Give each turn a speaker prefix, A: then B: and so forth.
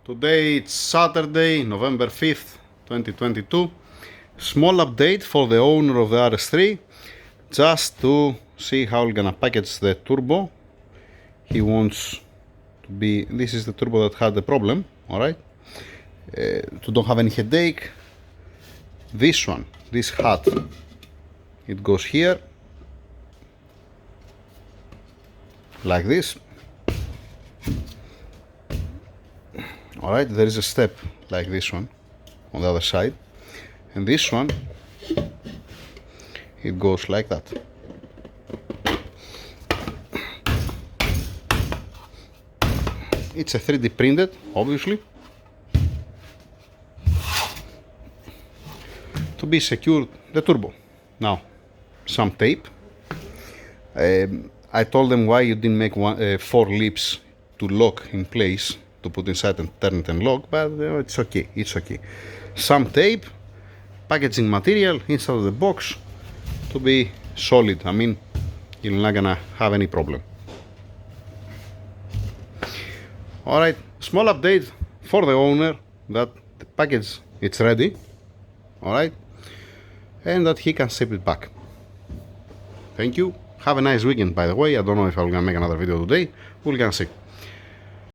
A: Today it's Saturday, November 5th, 2022. Small update for the owner of the RS3, just to see how we're gonna package the turbo. He wants to be, this is the turbo that had the problem, alright? To don't have any headache. This one, this hat, it goes here, like this. Alright, there is a step like this one on the other side, and this one, it goes like that. It's a 3D printed, obviously, to be secured the turbo. Now, some tape. I told them why you didn't make 4 lips to lock in place, to put inside and turn it and lock, but it's okay, it's okay. Some tape, packaging material inside of the box to be solid. I mean, you're not gonna have any problem. Alright, small update for the owner that the package it's ready, alright, and that he can ship it back. Thank you. Have a nice weekend, by the way. I don't know if I'm gonna make another video today. We're gonna see.